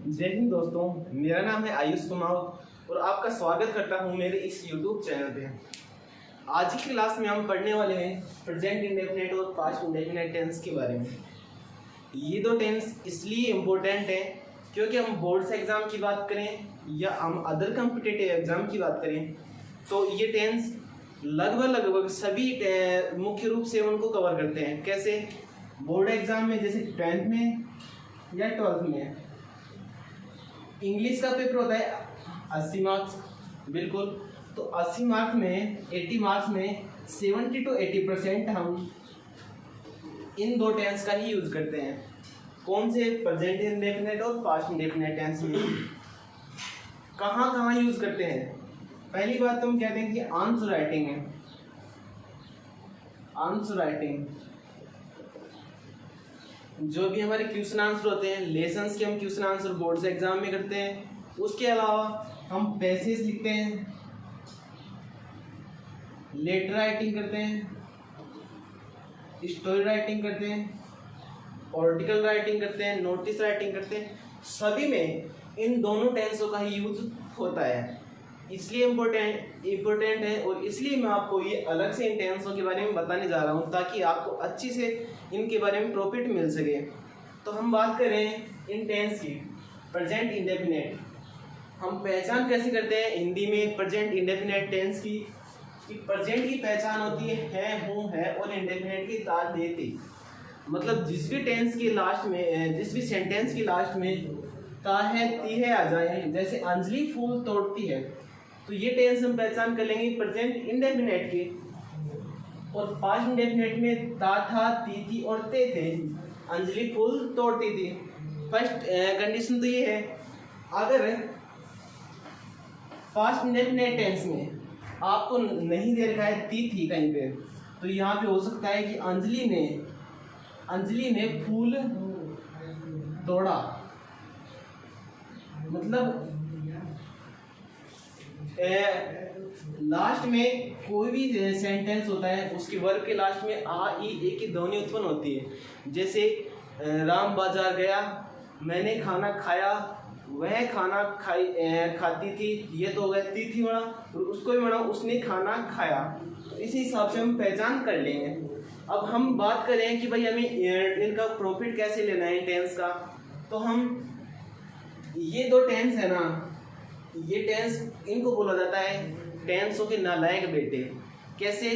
जय हिंद दोस्तों, मेरा नाम है आयुष कुमार और आपका स्वागत करता हूं मेरे इस YouTube चैनल पे। आज की क्लास में हम पढ़ने वाले हैं प्रेजेंट इंडेफिनिट और पास्ट इंडेफिनिट टेंस के बारे में। ये दो टेंस इसलिए इम्पोर्टेंट हैं क्योंकि हम बोर्ड्स एग्ज़ाम की बात करें या हम अदर कॉम्पिटिटिव एग्ज़ाम की बात करें तो ये टेंस लगभग सभी मुख्य रूप से उनको कवर करते हैं। कैसे? बोर्ड एग्ज़ाम में, जैसे 10th में या 12th में इंग्लिश का पेपर होता है 80 मार्क्स, बिल्कुल। तो 80 मार्क्स में 80 मार्क्स में 70 to 80% हम इन दो टेंस का ही यूज़ करते हैं। कौन से? प्रेजेंट इंडेफिनिट और पास्ट इंडेफिनिट टेंस में। कहाँ यूज़ करते हैं? पहली बात तो हम कहते हैं कि आंसर राइटिंग है। आंसर राइटिंग, जो भी हमारे क्वेश्चन आंसर होते हैं, लेसन्स के हम क्वेश्चन आंसर बोर्ड्स एग्जाम में करते हैं। उसके अलावा हम पैसेज लिखते हैं, लेटर राइटिंग करते हैं, स्टोरी राइटिंग करते हैं, आर्टिकल राइटिंग करते हैं, नोटिस राइटिंग करते हैं। सभी में इन दोनों टेंसों का ही यूज होता है, इसलिए इम्पोर्टेंट है। और इसलिए मैं आपको ये अलग से इन टेंसों के बारे में बताने जा रहा हूँ ताकि आपको अच्छी से इनके बारे में प्रॉफिट मिल सके। तो हम बात करें इन टेंस की। प्रेजेंट इंडेफिनिट हम पहचान कैसे करते हैं हिंदी में प्रेजेंट इंडेफिनिट टेंस की? कि प्रेजेंट की पहचान होती है, हूँ, है, और इंडेफिनिट की ता, दे, ती। मतलब जिस भी टेंस के लास्ट में, जिस भी सेंटेंस की लास्ट में ता है, ती है आ जाए, जैसे अंजलि फूल तोड़ती है, तो ये टेंस हम पहचान कर लेंगे प्रेजेंट इंडेफिनिट के। और पास्ट इंडेफिनिट में ता, था, ती थी और ते थे, अंजलि फूल तोड़ती थी। फर्स्ट कंडीशन तो ये है, अगर पास्ट इंडेफिनिट टेंस में आपको नहीं दे रखा है ती थी कहीं पे, तो यहाँ पे हो सकता है कि अंजलि ने फूल तोड़ा। मतलब लास्ट में कोई भी सेंटेंस होता है उसके वर्ब के लास्ट में आ, ई, ए की ध्वनि उत्पन्न होती है। जैसे राम बाजार गया, मैंने खाना खाया, वह खाना खाती थी, ये तो हो गया ती थी बड़ा, और उसको भी बड़ा उसने खाना खाया। तो इसी हिसाब से हम पहचान कर लेंगे। अब हम बात करें कि भाई हमें इनका प्रॉफिट कैसे लेना है टेंस का, तो हम ये दो टेंस है ना, ये टेंस इनको बोला जाता है टेंसों के नालायक बेटे। कैसे?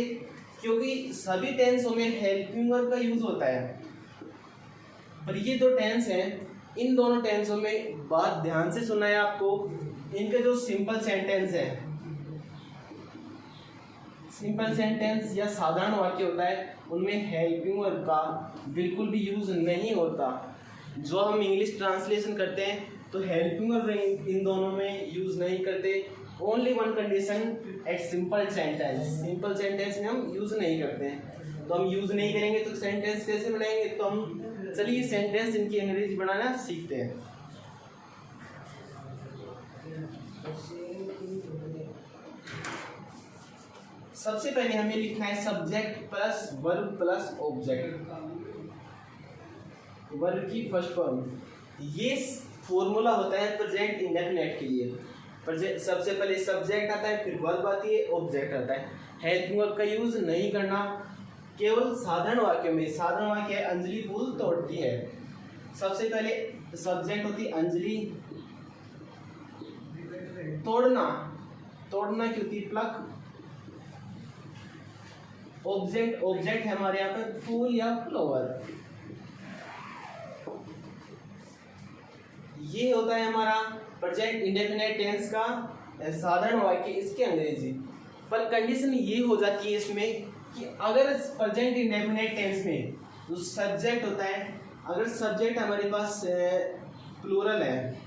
क्योंकि सभी टेंसों में हेल्पिंग वर्ब का यूज होता है, पर ये दो टेंस हैं, इन दोनों टेंसों में बात ध्यान से सुनना है आपको। इनके जो सिंपल सेंटेंस है, सिंपल सेंटेंस या साधारण वाक्य होता है, उनमें हेल्पिंग वर्ब का बिल्कुल भी यूज नहीं होता। जो हम इंग्लिश ट्रांसलेशन करते हैं तो हेल्पिंग वर्ब इन दोनों में यूज नहीं करते। Only one condition at simple sentence, simple sentence में हम यूज नहीं करते हैं। तो हम यूज नहीं करेंगे तो सेंटेंस कैसे बनाएंगे? तो हम चलिए सेंटेंस इनकी अंग्रेजी बनाना सीखते हैं। सबसे पहले हमें लिखना है subject plus verb plus object, verb की फर्स्ट फॉर्म। ये फॉर्मूला होता है प्रेजेंट इंडेफिनिट के लिए। सबसे पहले सब्जेक्ट आता है, फिर वर्ब आती है, ऑब्जेक्ट आता है। हेल्पिंग वर्ब का यूज नहीं करना, केवल साधारण वाक्य में। साधारण वाक्य है अंजलि फूल तोड़ती है, सबसे पहले सब्जेक्ट होती है अंजलि, तोड़ना की होती है प्लक, ऑब्जेक्ट है हमारे यहाँ पे फूल या फ्लावर। ये होता है हमारा प्रेजेंट इंडेफिनिट टेंस का साधारण वाक्य, इसके अंग्रेजी। पर कंडीशन ये हो जाती है इसमें कि अगर प्रेजेंट इंडेफिनिट टेंस में जो सब्जेक्ट होता है, अगर सब्जेक्ट हमारे पास प्लूरल है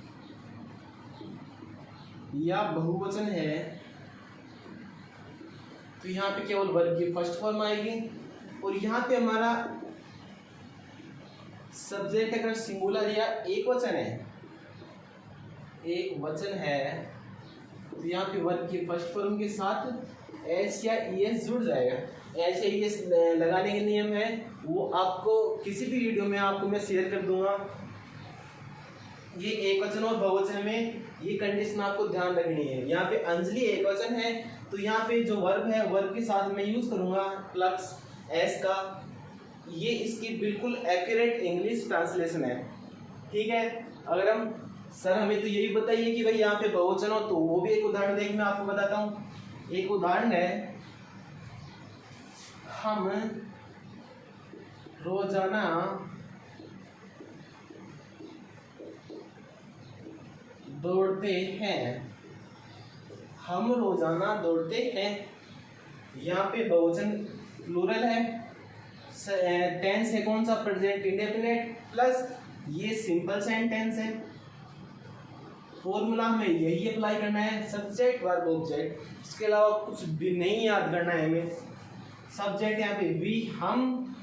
या बहुवचन है, तो यहाँ पे केवल वर्ब की फर्स्ट फॉर्म आएगी। और यहाँ पे हमारा सब्जेक्ट अगर सिंगुलर या एक वचन है, तो यहाँ पे वर्ब की फर्स्ट फॉर्म के साथ एस या ईएस जुड़ जाएगा। एस या ईएस लगाने के नियम है, वो आपको किसी भी वीडियो में आपको मैं शेयर कर दूंगा। ये एकवचन और बहुवचन में ये कंडीशन आपको ध्यान रखनी है। यहाँ पे अंजलि एकवचन है तो यहाँ पे जो वर्ब है वर्ब के साथ मैं यूज करूंगा प्लस एस का। ये इसकी बिल्कुल एक्यूरेट इंग्लिश ट्रांसलेशन है, ठीक है। अगर हम सर हमें तो यही बताइए कि भाई यहाँ पे बहुवचन हो, तो वो भी एक उदाहरण देख मैं आपको बताता हूँ। एक उदाहरण है, हम रोजाना दौड़ते हैं, हम रोजाना दौड़ते हैं। यहाँ पे बहुवचन प्लूरल है, टेंस है कौन सा, प्रेजेंट इंडेफिनिट, प्लस ये सिंपल सेंटेंस है। फॉर्मूला हमें यही अप्लाई करना है, सब्जेक्ट वर्ब ऑब्जेक्ट, इसके अलावा कुछ भी नहीं याद करना है हमें। सब्जेक्ट यहाँ पे वी, हम,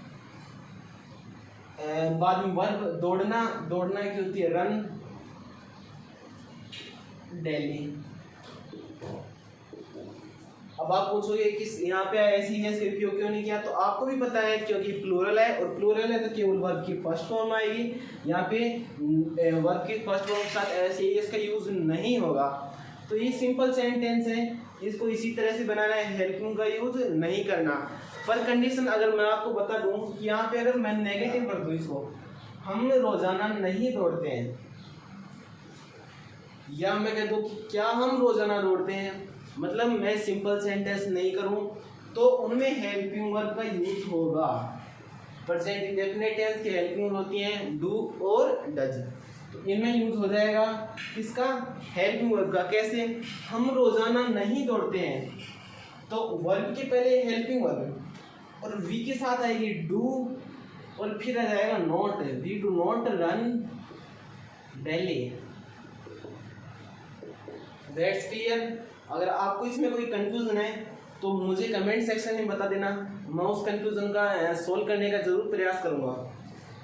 बाद में वर्ब दौड़ना, दौड़ना की होती है रन डेली। अब आप पूछोगे कि यहाँ पे ऐसी है सिर्फ क्यों नहीं किया, तो आपको भी पता है क्योंकि प्लूरल है, और प्लूरल है तो केवल वर्ब की फर्स्ट फॉर्म आएगी। यहाँ पे वर्ब की फर्स्ट फॉर्म के साथ ऐसे ही इसका यूज नहीं होगा। तो ये सिंपल सेंटेंस है, इसको इसी तरह से बनाना है, हेल्पिंग का यूज नहीं करना। पर कंडीशन अगर मैं आपको बता दूं कि यहाँ पे अगर मैं नेगेटिव कर दूं इसको, हम रोजाना नहीं दौड़ते हैं, या मैं कह दूं कि क्या हम रोजाना दौड़ते हैं, मतलब मैं सिंपल सेंटेंस नहीं करूं तो उनमें हेल्पिंग वर्ब का यूज होगा। प्रेजेंट इंडेफिनिट टेंस की हेल्पिंग होती हैं डू और डज, तो इनमें यूज हो जाएगा किसका, हेल्पिंग वर्ब का। कैसे, हम रोजाना नहीं दौड़ते हैं, तो वर्ब के पहले हेल्पिंग वर्ब और वी के साथ आएगी डू, और फिर आ जाएगा not, we do not run daily. That's clear. अगर आपको इसमें कोई कंफ्यूजन है तो मुझे कमेंट सेक्शन में बता देना, मैं उस कंफ्यूजन का सोल्व करने का जरूर प्रयास करूंगा।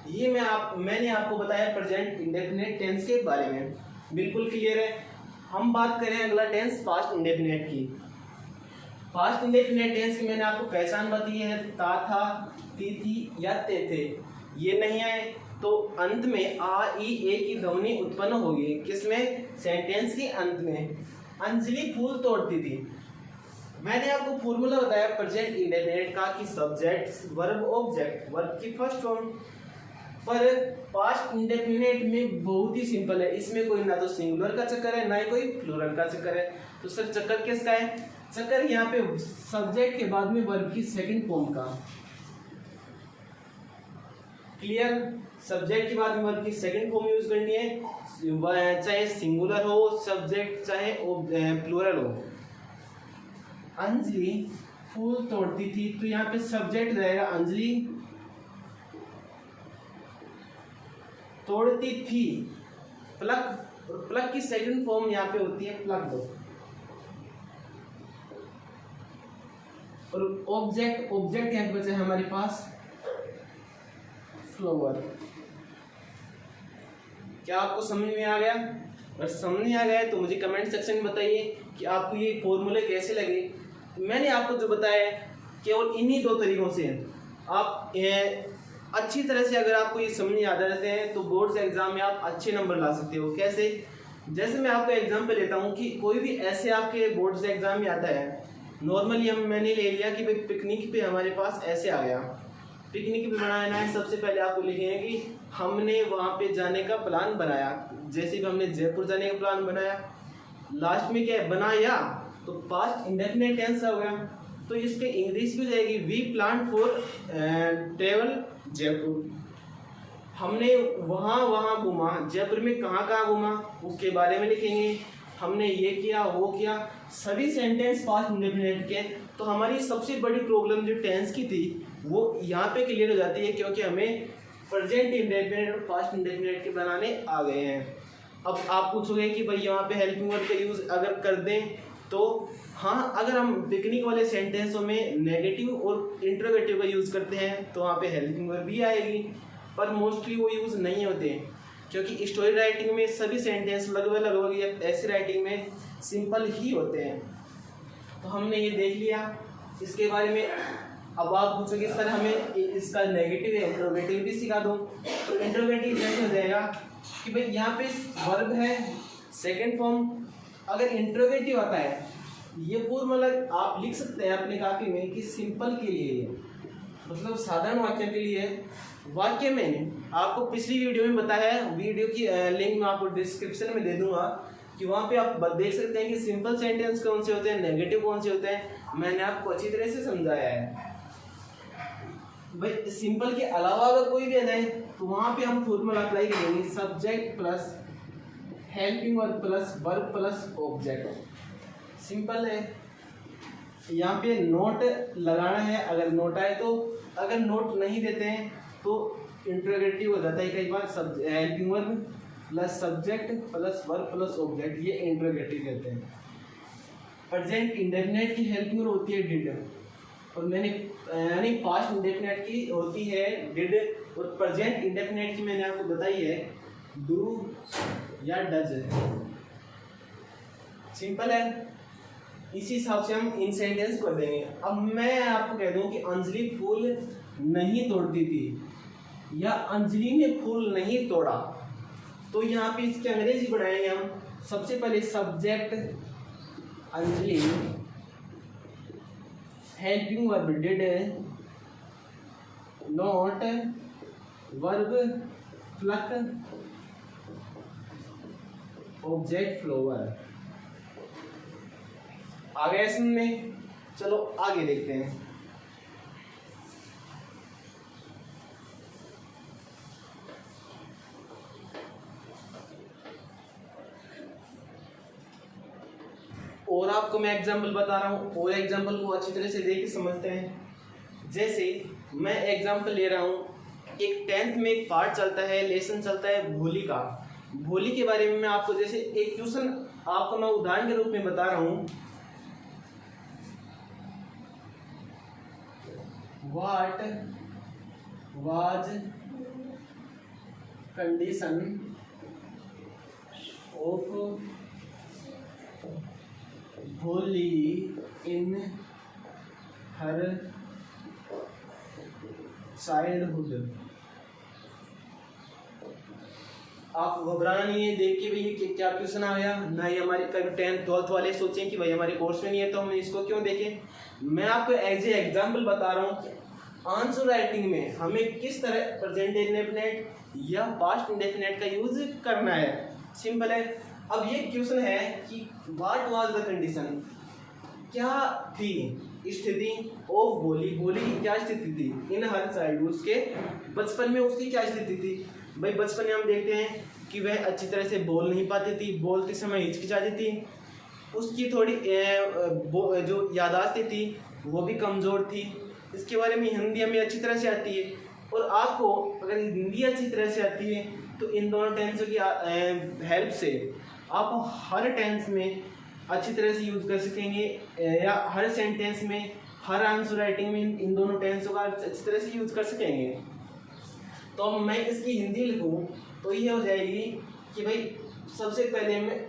ये मैंने आपको बताया प्रेजेंट इंडेफिनिट टेंस के बारे में, बिल्कुल क्लियर है। हम बात करें अगला टेंस पास्ट इंडेफिनिट की। पास्ट इंडेफिनिट टेंस की मैंने आपको पहचान बताई है, ता था, ती थी या ते थे। ये नहीं आए तो अंत में आ ई ए की ध्वनि उत्पन्न होगी, किसमें, सेंटेंस के अंत में। अंजलि फूल तोड़ती थी। मैंने आपको फॉर्मूला बताया प्रेजेंट इंडेफिनिट का कि सब्जेक्ट वर्ब ऑब्जेक्ट, वर्ब की फर्स्ट फॉर्म। पर पास्ट इंडेफिनिट में बहुत ही सिंपल है, इसमें कोई ना तो सिंगुलर का चक्कर है ना ही कोई प्लूरल का चक्कर है। तो सर चक्कर किसका है, चक्कर यहाँ पे सब्जेक्ट के बाद में वर्ब की सेकंड फॉर्म का। क्लियर, सब्जेक्ट के बाद में वर्ब की सेकंड फॉर्म यूज करनी है, चाहे सिंगुलर हो सब्जेक्ट चाहे प्लूरल हो। अंजलि फूल तोड़ती थी, तो यहाँ पे सब्जेक्ट रहेगा अंजलि तोड़ती थी, प्लक, और प्लक की सेकंड फॉर्म यहाँ पे होती है प्लक दो। और ऑब्जेक्ट यहाँ पे बचा है हमारे पास फ्लावर। क्या आपको समझ में आ गया? अगर समझ नहीं आ गया तो मुझे कमेंट सेक्शन में बताइए कि आपको ये फॉर्मूले कैसे लगे। मैंने आपको जो बताया है केवल इन्हीं दो तरीकों से आप अच्छी तरह से, अगर आपको ये समझ आ जाते हैं तो बोर्ड से एग्जाम में आप अच्छे नंबर ला सकते हो। कैसे, जैसे मैं आपको एग्जाम्पल लेता हूँ कि कोई भी ऐसे आपके बोर्ड से एग्जाम में आता है, नॉर्मली मैंने ले लिया कि भाई पिकनिक पे हमारे पास ऐसे आ गया, पिकनिक पे बनाना है। सबसे पहले आपको लिखेंगे कि हमने वहाँ पे जाने का प्लान बनाया, जैसे भी हमने जयपुर जाने का प्लान बनाया, लास्ट में क्या है बनाया, तो पास्ट इंडेफिनिट टेंस हो गया। तो इसके इंग्लिश में जाएगी we plan for travel Jaipur. हमने वहाँ घूमा, जयपुर में कहाँ घूमा उसके बारे में लिखेंगे, हमने ये किया वो किया, सभी सेंटेंस पास्ट इंडेफिनिट के। तो हमारी सबसे बड़ी प्रॉब्लम जो टेंस की थी वो यहाँ पे क्लियर हो जाती है, क्योंकि हमें प्रेजेंट इंडेफिनिट और पास्ट इंडेफिनिट के बनाने आ गए हैं। अब आप पूछोगे कि भाई यहाँ पे हेल्पिंग वर्ब का यूज़ अगर कर दें तो हाँ, अगर हम पिकनिक वाले सेंटेंसों में नेगेटिव और इंट्रोगेटिव का यूज़ करते हैं तो वहाँ पे हेल्पिंग वर्ब भी आएगी, पर मोस्टली वो यूज़ नहीं होते, क्योंकि स्टोरी राइटिंग में सभी सेंटेंस लगभग या ऐसी राइटिंग में सिंपल ही होते हैं। तो हमने ये देख लिया इसके बारे में। अब आप पूछोगे सर हमें इसका नेगेटिव या इंट्रोगेटिव भी सिखा दूँ, तो इंट्रोगेटिव जैसे हो जाएगा कि भाई यहाँ पे वर्ब है सेकंड फॉर्म, अगर इंट्रोगेटिव आता है ये फॉर्मूला आप लिख सकते हैं अपनी कॉपी में कि सिंपल के लिए, मतलब साधारण वाक्य के लिए। वाक्य में आपको पिछली वीडियो में बताया है, वीडियो की लिंक मैं आपको डिस्क्रिप्शन में दे दूंगा कि वहाँ पे आप देख सकते हैं कि सिंपल सेंटेंस कौन से होते हैं, नेगेटिव कौन से होते हैं। मैंने आपको अच्छी तरह से समझाया है। भाई सिंपल के अलावा अगर कोई भी आ जाए तो वहाँ पे हम फॉर्मूला अप्लाई करेंगे, subject plus helping verb plus verb plus object. Simple है। यहाँ पे नोट लगाना है, अगर नोट आए तो, अगर नोट नहीं देते हैं तो इंट्रोगेटिव हो जाता है कई बार। Helping verb plus subject plus verb plus object, ये इंट्रोगेटिव कहते हैं। प्रेजेंट इंडेफिनिट की हेल्पिंग वर्ब होती है डिड, और मैंने यानी पास्ट इंडेफिनिट की होती है डिड, और प्रेजेंट इंडेफिनिट की मैंने आपको बताई है डू या डज। सिंपल है। इसी हिसाब से हम इन सेंटेंस कर देंगे। अब मैं आपको कह दूं कि अंजलि फूल नहीं तोड़ती थी या अंजलि ने फूल नहीं तोड़ा, तो यहाँ पे इसके अंग्रेजी बनाएंगे हम। सबसे पहले subject Anjali, helping verb did, not verb pluck, object flower. आ गया इसमें। चलो आगे देखते हैं। और आपको मैं एग्जांपल बता रहा हूँ, और एग्जांपल को अच्छी तरह से देख के समझते हैं। जैसे मैं एग्जांपल ले रहा हूँ, एक 10th में एक पार्ट चलता है, लेसन चलता है भोली का। भोली के बारे में मैं आपको जैसे एक क्वेश्चन आपको मैं उदाहरण के रूप में बता रहा हूँ। What was condition of Bholi in her childhood? आप घबराना नहीं है देख के भाई ये क्या क्वेश्चन आ गया ना। ये हमारे कभी 10th 12th वाले सोचें कि भाई हमारे कोर्स में नहीं है तो हम इसको क्यों देखें। मैं आपको एज ए एग्जाम्पल बता रहा हूँ। आंसर राइटिंग में हमें किस तरह प्रेजेंट इंडेफिनिट या पास्ट इंडेफिनिट का यूज करना है। सिंपल है। अब ये क्वेश्चन है कि व्हाट वाज द कंडीशन, क्या थी स्थिति ऑफ भोली, भोली की क्या स्थिति थी इन हर चाइल्डहुड, उसके बचपन में उसकी क्या स्थिति थी। भाई बचपन में हम देखते हैं कि वह अच्छी तरह से बोल नहीं पाती थी, बोलते समय हिचकिचाती थी, उसकी थोड़ी जो याददाश्त थी वो भी कमज़ोर थी। इसके बारे में हिंदी हमें अच्छी तरह से आती है, और आपको अगर हिंदी अच्छी तरह से आती है तो इन दोनों टेंसों की हेल्प से आप हर टेंस में अच्छी तरह से यूज़ कर सकेंगे, या हर सेंटेंस में, हर आंसर राइटिंग में इन दोनों टेंसों का अच्छी तरह से यूज़ कर सकेंगे। तो अब मैं इसकी हिंदी लिखूँ तो ये हो जाएगी कि भाई सबसे पहले मैं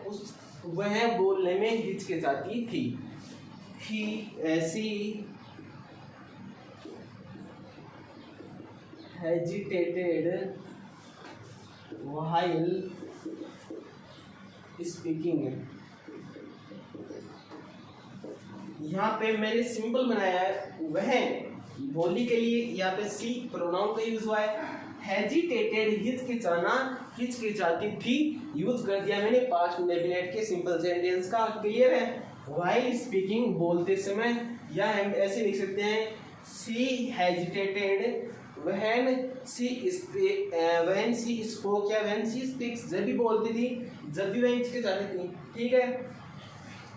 वह बोलने में हिचकिचाती थी। सी hesitated while speaking। यहाँ पे मैंने सिंपल बनाया है, वह बोली के लिए यहाँ पे सी प्रोनाउन का यूज हुआ है। हेजिटेटेड हिचकिचाना, हिचकिचाती थी यूज कर दिया मैंने पास्ट इंडेफिनिट के सिंपल सेंटेंस का। क्लियर है। व्हाइल स्पीकिंग बोलते समय, या हम ऐसे लिख सकते हैं सी हेजिटेटेड when she spoke या when she speaks, जब भी बोलती थी, जब भी वह हिचकिचाती थी। ठीक है।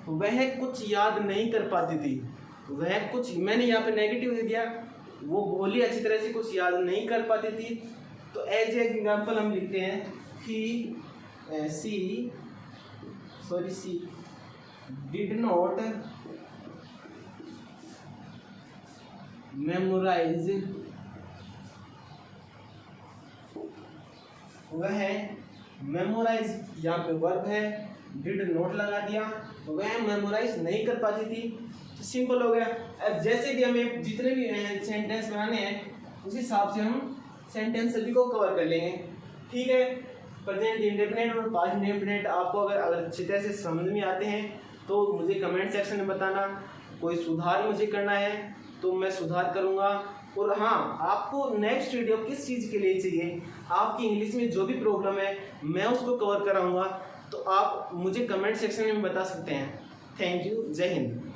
वह कुछ याद नहीं कर पाती थी, वह कुछ, मैंने यहाँ पे नेगेटिव दे दिया, वो बोली अच्छी तरह से कुछ याद नहीं कर पाती थी। तो एज एग्जाम्पल हम लिखते हैं कि सी डिड नॉट मेमोराइज, वह मेमोराइज यहाँ पे वर्ब है, डिड नॉट लगा दिया, वह मेमोराइज नहीं कर पाती थी। तो सिंपल हो गया। अब जैसे कि हमें जितने भी सेंटेंस बनाने हैं उस हिसाब से हम सेंटेंस सभी को कवर कर लेंगे। ठीक है। प्रेजेंट इंडेफिनिट और पास्ट इंडेफिनिट आपको अगर अच्छी तरह से समझ में आते हैं तो मुझे कमेंट सेक्शन में बताना। कोई सुधार मुझे करना है तो मैं सुधार करूँगा। और हाँ, आपको नेक्स्ट वीडियो किस चीज़ के लिए चाहिए, आपकी इंग्लिश में जो भी प्रॉब्लम है मैं उसको कवर कराऊँगा, तो आप मुझे कमेंट सेक्शन में बता सकते हैं। Thank you. जय हिंद।